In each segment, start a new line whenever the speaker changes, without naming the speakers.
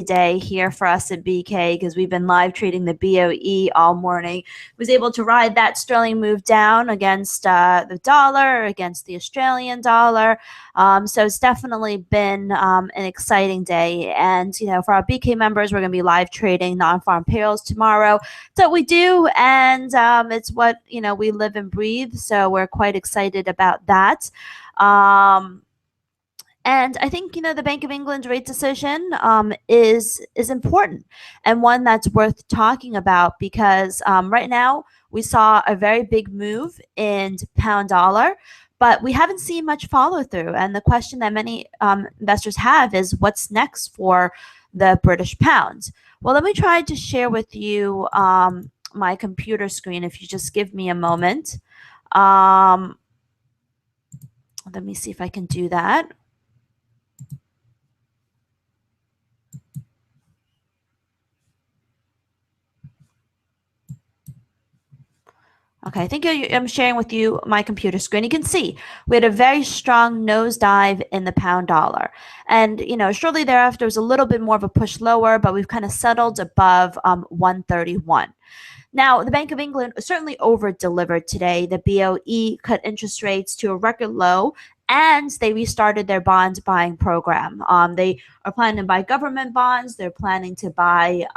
day here for us at BK because we've been live trading the BoE all morning. Was able to ride that sterling move down against the dollar, against the Australian dollar. So it's definitely been an exciting day. And, for our BK members, we're going to be live trading non-farm payrolls tomorrow. It's what we do, and it's what, we live and breathe. So we're quite excited about that. And I think, the Bank of England's rate decision is important, and one that's worth talking about because right now we saw a very big move in pound dollar, but we haven't seen much follow through. And the question that many investors have is what's next for the British pound? Well, let me try to share with you my computer screen if you just give me a moment. Let me see if I can do that. Okay, I think I'm sharing with you my computer screen. You can see we had a very strong nosedive in the pound dollar. And, shortly thereafter was a little bit more of a push lower, but we've kind of settled above 131. Now, the Bank of England certainly over-delivered today. The BoE cut interest rates to a record low, and they restarted their bond buying program. They are planning to buy government bonds. They're planning to buy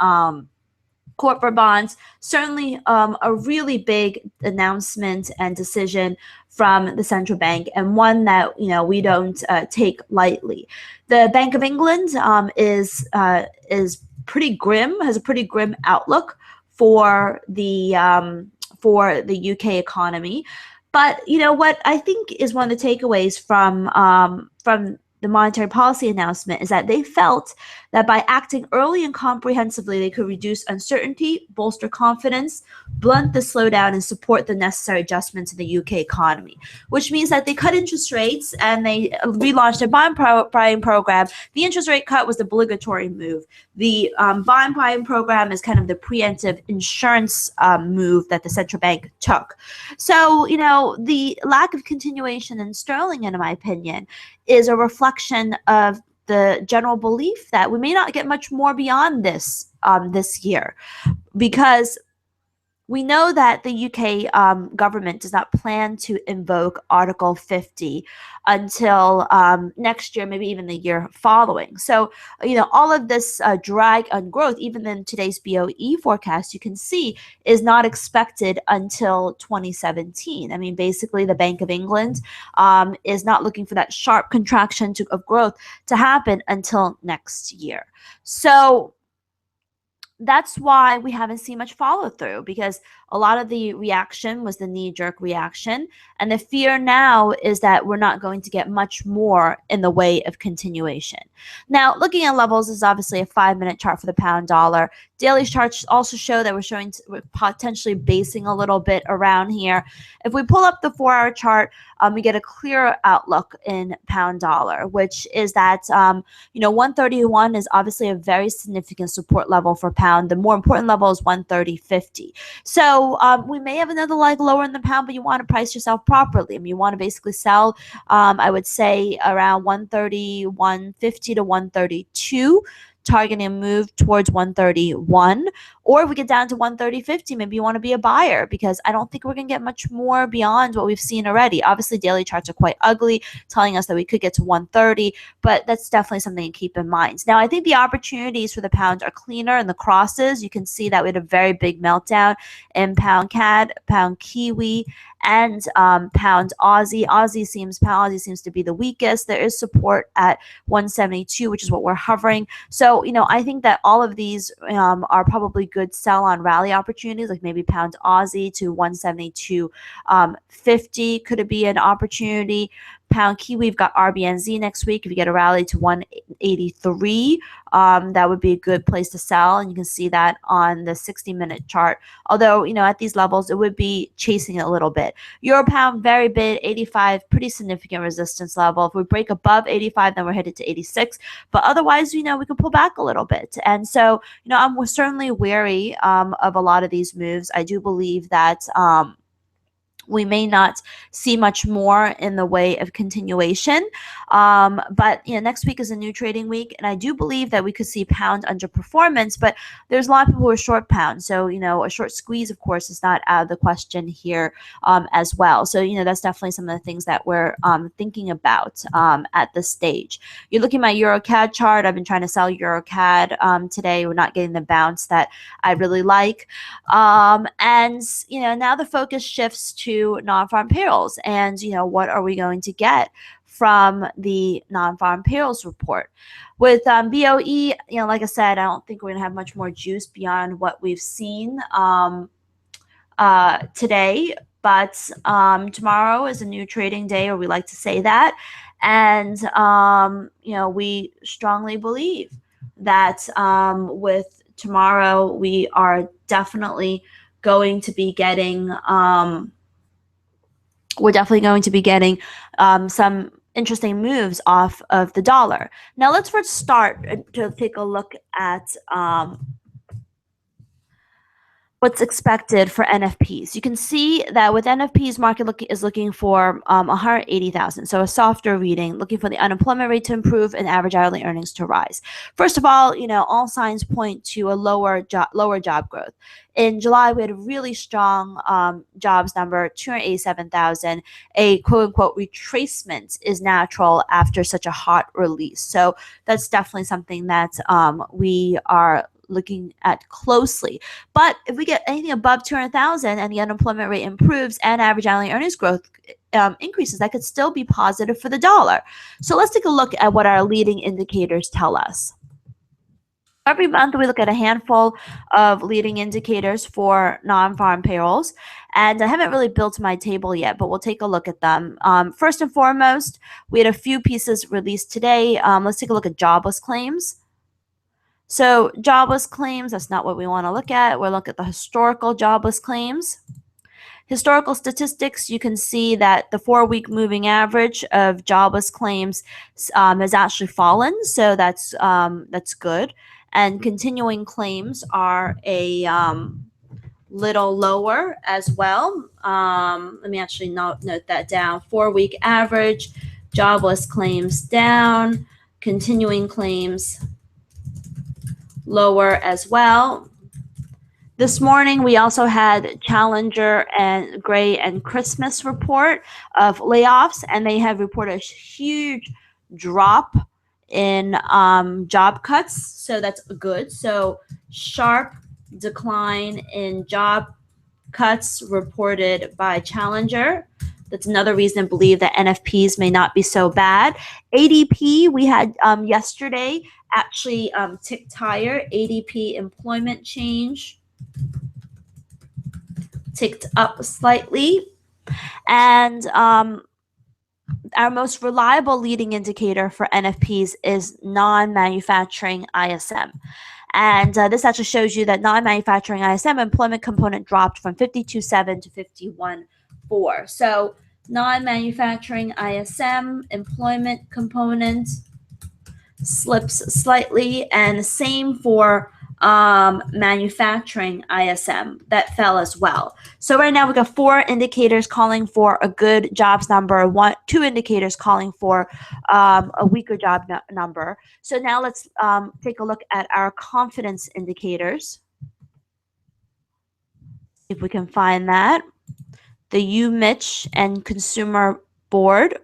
corporate bonds. Certainly a really big announcement and decision from the central bank, and one that we don't take lightly. The Bank of England is pretty grim, has a pretty grim outlook for the UK economy. But what I think is one of the takeaways from the monetary policy announcement is that they felt that by acting early and comprehensively, they could reduce uncertainty, bolster confidence, blunt the slowdown, and support the necessary adjustments in the UK economy, which means that they cut interest rates and they relaunched their bond buying program. The interest rate cut was the obligatory move. The bond buying program is kind of the preemptive insurance move that the central bank took. So, the lack of continuation in sterling, in my opinion, is a reflection of the general belief that we may not get much more beyond this this year, because we know that the UK government does not plan to invoke Article 50 until next year, maybe even the year following. So, all of this drag on growth, even in today's BoE forecast, you can see is not expected until 2017. I mean, basically, the Bank of England is not looking for that sharp contraction of growth to happen until next year. So that's why we haven't seen much follow through, because a lot of the reaction was the knee-jerk reaction. And the fear now is that we're not going to get much more in the way of continuation. Now, looking at levels is obviously a 5-minute chart for the pound dollar. Daily charts also show that we're potentially basing a little bit around here. If we pull up the 4-hour chart, we get a clearer outlook in pound dollar, which is that 131 is obviously a very significant support level for pound. The more important level is 130.50. So we may have another leg lower in the pound, but you want to price yourself properly. I mean, you want to basically sell, I would say, around 131.50 to 132. Targeting a move towards 131, or if we get down to 130.50, maybe you want to be a buyer, because I don't think we're going to get much more beyond what we've seen already. Obviously, daily charts are quite ugly, telling us that we could get to 130, but that's definitely something to keep in mind. Now, I think the opportunities for the pound are cleaner in the crosses. You can see that we had a very big meltdown in pound CAD, pound Kiwi, and pound Aussie. Pound Aussie seems to be the weakest. There is support at 172, which is what we're hovering. So, I think that all of these are probably good sell on rally opportunities, like maybe pound Aussie to 172.50 could it be an opportunity. Pound Kiwi, we've got RBNZ next week. If you get a rally to 183, that would be a good place to sell, and you can see that on the 60-minute chart. Although, at these levels, it would be chasing it a little bit. Euro pound, very big, 85, pretty significant resistance level. If we break above 85, then we're headed to 86. But otherwise, we can pull back a little bit. And so, I'm certainly wary of a lot of these moves. I do believe that we may not see much more in the way of continuation. But next week is a new trading week, and I do believe that we could see pound underperformance, but there's a lot of people who are short pound. So, a short squeeze, of course, is not out of the question here as well. So, that's definitely some of the things that we're thinking about at this stage. You're looking at my EuroCAD chart. I've been trying to sell EuroCAD today. We're not getting the bounce that I really like. And now the focus shifts to non-farm payrolls, and what are we going to get from the non-farm payrolls report? With BoE, like I said, I don't think we're gonna have much more juice beyond what we've seen today. But tomorrow is a new trading day, or we like to say that, and we strongly believe that with tomorrow we are definitely going to be getting some interesting moves off of the dollar. Now let's first start to take a look at what's expected for NFPs. You can see that with NFPs, market is looking for 180,000, so a softer reading, looking for the unemployment rate to improve and average hourly earnings to rise. First of all signs point to a lower job growth. In July, we had a really strong jobs number, 287,000. A quote-unquote retracement is natural after such a hot release. So that's definitely something that we are looking at closely. But if we get anything above 200,000 and the unemployment rate improves and average hourly earnings growth increases, that could still be positive for the dollar. So let's take a look at what our leading indicators tell us. Every month, we look at a handful of leading indicators for non-farm payrolls, and I haven't really built my table yet, but we'll take a look at them. First and foremost, we had a few pieces released today. Let's take a look at jobless claims. So jobless claims, that's not what we want to look at. We'll look at the historical jobless claims. Historical statistics, you can see that the 4-week moving average of jobless claims has actually fallen, so that's good. And continuing claims are a little lower as well. Let me actually note that down. 4-week average, jobless claims down, continuing claims lower as well. This morning, we also had Challenger and Gray and Christmas report of layoffs, and they have reported a huge drop in job cuts. So that's good. So sharp decline in job cuts reported by Challenger. That's another reason to believe that NFPs may not be so bad. ADP, we had yesterday actually ticked higher. ADP employment change ticked up slightly. And our most reliable leading indicator for NFPs is non-manufacturing ISM. And this actually shows you that non-manufacturing ISM employment component dropped from 52.7 to 51.4. So non-manufacturing ISM employment component slips slightly, and the same for manufacturing ISM, that fell as well. So right now we've got 4 indicators calling for a good jobs number, 2 indicators calling for a weaker job number. So now let's take a look at our confidence indicators. If we can find that. The UMich and Consumer Board.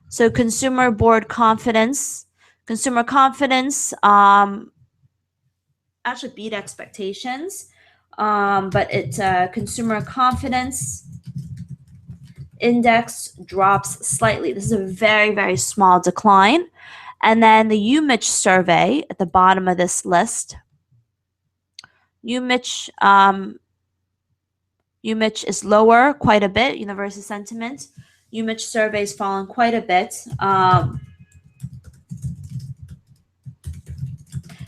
So Consumer Board confidence. Consumer confidence actually beat expectations, but it's consumer confidence index drops slightly. This is a very, very small decline. And then the UMich survey at the bottom of this list. UMich is lower quite a bit. Universal sentiment. UMich survey has fallen quite a bit.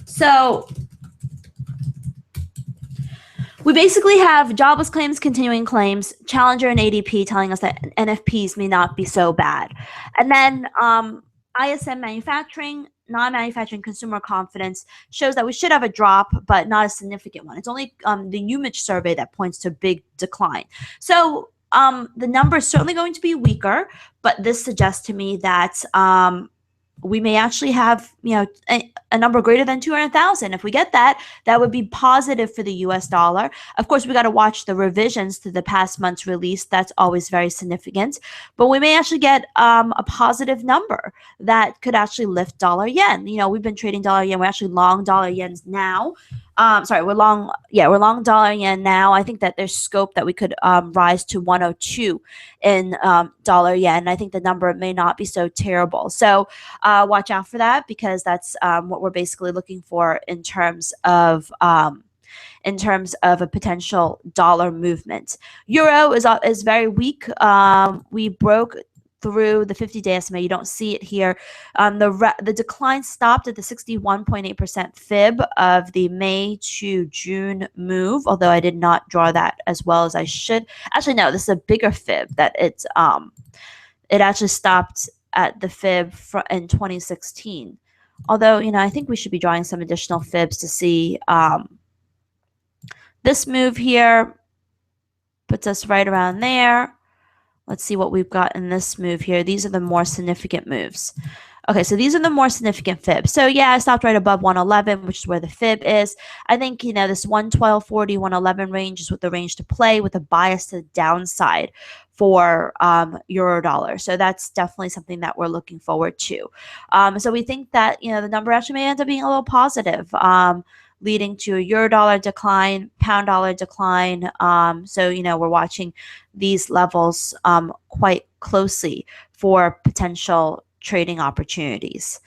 So we basically have jobless claims, continuing claims, Challenger and ADP telling us that NFPs may not be so bad. And then ISM manufacturing, non-manufacturing consumer confidence shows that we should have a drop, but not a significant one. It's only the UMich survey that points to a big decline. So the number is certainly going to be weaker, but this suggests to me that we may actually have, a number greater than 200,000. If we get that, that would be positive for the US dollar. Of course, we got to watch the revisions to the past month's release. That's always very significant. But we may actually get a positive number that could actually lift dollar yen. We've been trading dollar yen. We're actually long dollar yens now. We're long dollar yen now. I think that there's scope that we could rise to 102 in dollar yen. I think the number may not be so terrible. So watch out for that, because that's what we're basically looking for in terms of a potential dollar movement. Euro is very weak. We broke through the 50-day SMA. You don't see it here. The decline stopped at the 61.8% fib of the May to June move, although I did not draw that as well as I should. Actually, no, this is a bigger fib that it actually stopped at the fib in 2016. Although, I think we should be drawing some additional fibs to see this move here puts us right around there. Let's see what we've got in this move here. These are the more significant moves. Okay, so these are the more significant fibs. So yeah, I stopped right above 111, which is where the fib is. I think, this 112.40, 111 range is what the range to play, with a bias to the downside for euro dollar. So that's definitely something that we're looking forward to. So we think that, the number actually may end up being a little positive, leading to a euro dollar decline, pound dollar decline. So, we're watching these levels quite closely for potential trading opportunities.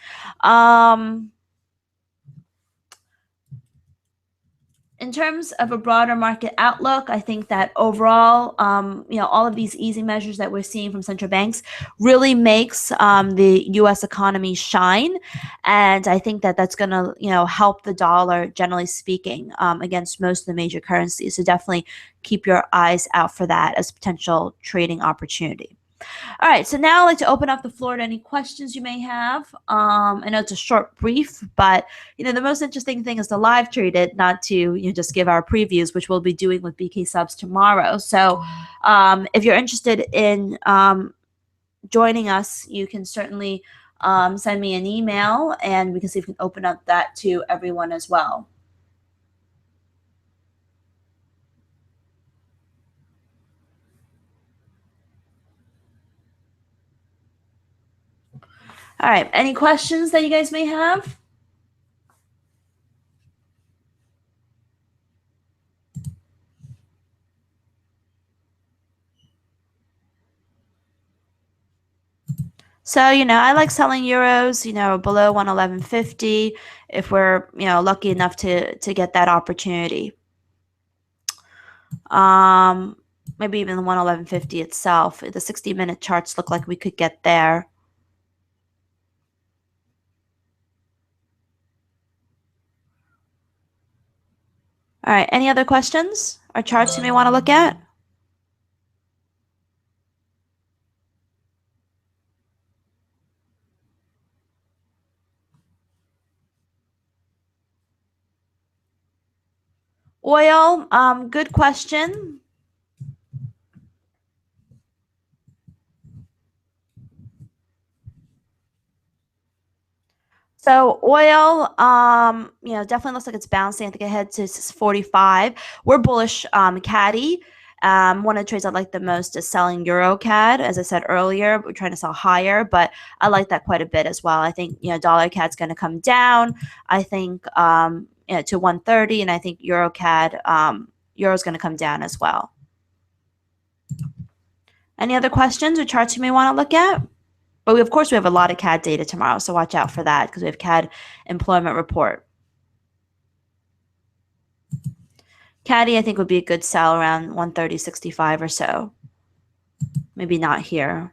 In terms of a broader market outlook, I think that overall, all of these easy measures that we're seeing from central banks really makes the U.S. economy shine, and I think that that's going to, help the dollar, generally speaking, against most of the major currencies. So definitely keep your eyes out for that as a potential trading opportunity. All right, so now I'd like to open up the floor to any questions you may have. I know it's a short brief, but the most interesting thing is to live trade it, not to just give our previews, which we'll be doing with BK Subs tomorrow. So if you're interested in joining us, you can certainly send me an email, and we can see if we can open up that to everyone as well. All right, any questions that you guys may have? So, I like selling euros, below 111.50 if we're, lucky enough to get that opportunity. Maybe even the 111.50 itself. The 60-minute charts look like we could get there. All right, any other questions or charts you may want to look at? Oil, good question. So oil, definitely looks like it's bouncing. I think it heads to 45. We're bullish, Caddy. One of the trades I like the most is selling Euro CAD. As I said earlier, we're trying to sell higher, but I like that quite a bit as well. I think, dollar CAD's going to come down. I think, to 130, and I think Euro CAD, Euro's going to come down as well. Any other questions or charts you may want to look at? But of course, we have a lot of CAD data tomorrow, so watch out for that because we have CAD employment report. Caddy, I think, would be a good sell around 130.65 or so. Maybe not here.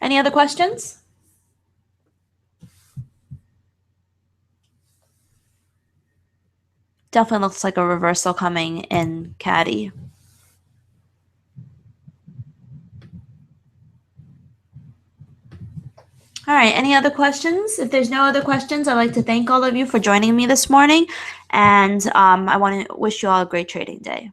Any other questions? Definitely looks like a reversal coming in Caddy. All right. Any other questions? If there's no other questions, I'd like to thank all of you for joining me this morning. And I want to wish you all a great trading day.